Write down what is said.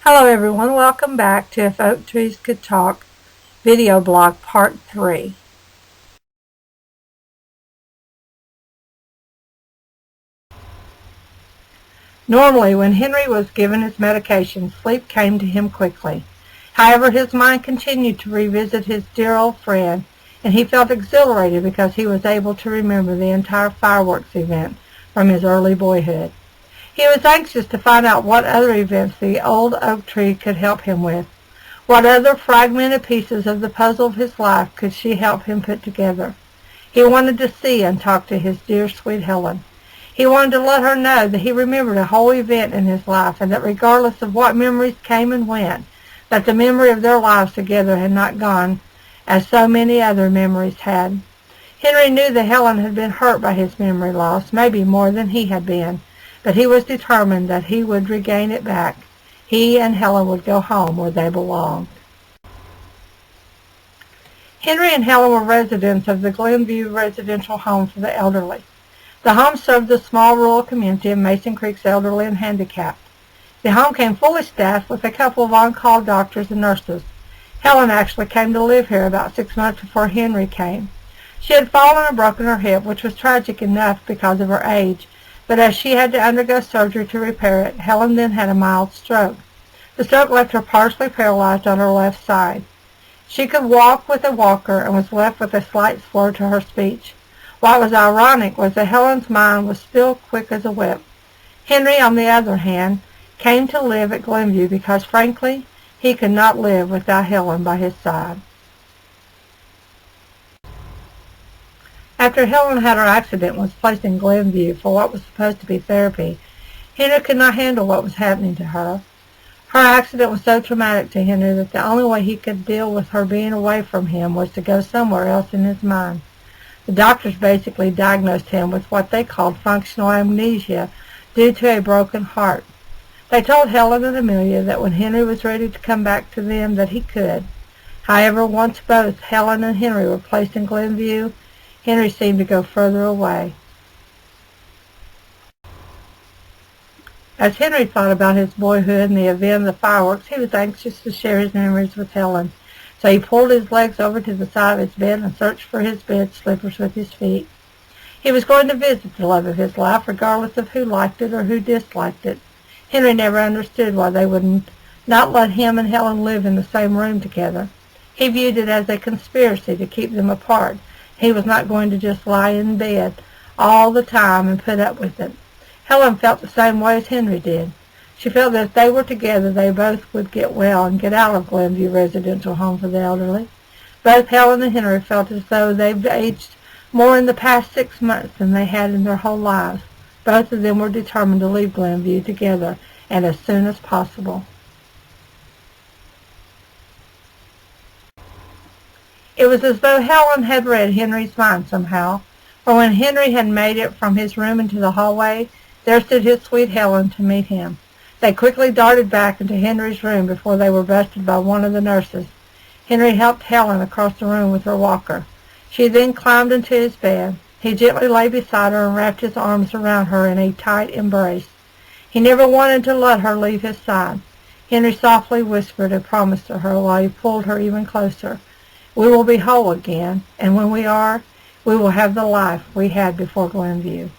Hello everyone, welcome back to If Oak Trees Could Talk video blog part 3. Normally, when Henry was given his medication, sleep came to him quickly. However, his mind continued to revisit his dear old friend, and he felt exhilarated because he was able to remember the entire fireworks event from his early boyhood. He was anxious to find out what other events the old oak tree could help him with. What other fragmented pieces of the puzzle of his life could she help him put together? He wanted to see and talk to his dear, sweet Helen. He wanted to let her know that he remembered a whole event in his life, and that regardless of what memories came and went, that the memory of their lives together had not gone as so many other memories had. Henry knew that Helen had been hurt by his memory loss, maybe more than he had been, but he was determined that he would regain it back. He and Helen would go home where they belonged. Henry and Helen were residents of the Glenview residential home for the elderly. The home served the small rural community of Mason Creek's elderly and handicapped. The home came fully staffed with a couple of on-call doctors and nurses. Helen actually came to live here about 6 months before Henry came. She had fallen and broken her hip, which was tragic enough because of her age, but as she had to undergo surgery to repair it, Helen then had a mild stroke. The stroke left her partially paralyzed on her left side. She could walk with a walker and was left with a slight slur to her speech. What was ironic was that Helen's mind was still quick as a whip. Henry, on the other hand, came to live at Glenview because, frankly, he could not live without Helen by his side. After Helen had her accident and was placed in Glenview for what was supposed to be therapy, Henry could not handle what was happening to her. Her accident was so traumatic to Henry that the only way he could deal with her being away from him was to go somewhere else in his mind. The doctors basically diagnosed him with what they called functional amnesia due to a broken heart. They told Helen and Amelia that when Henry was ready to come back to them that he could. However, once both Helen and Henry were placed in Glenview, Henry seemed to go further away. As Henry thought about his boyhood and the event of the fireworks, he was anxious to share his memories with Helen. So he pulled his legs over to the side of his bed and searched for his bed slippers with his feet. He was going to visit the love of his life, regardless of who liked it or who disliked it. Henry never understood why they would not let him and Helen live in the same room together. He viewed it as a conspiracy to keep them apart. He was not going to just lie in bed all the time and put up with it. Helen felt the same way as Henry did. She felt that if they were together, they both would get well and get out of Glenview residential home for the elderly. Both Helen and Henry felt as though they'd aged more in the past 6 months than they had in their whole lives. Both of them were determined to leave Glenview together, and as soon as possible. It was as though Helen had read Henry's mind somehow, for when Henry had made it from his room into the hallway, there stood his sweet Helen to meet him. They quickly darted back into Henry's room before they were busted by one of the nurses. Henry helped Helen across the room with her walker. She then climbed into his bed. He gently lay beside her and wrapped his arms around her in a tight embrace. He never wanted to let her leave his side. Henry softly whispered a promise to her while he pulled her even closer. "We will be whole again, and when we are, we will have the life we had before Glenview."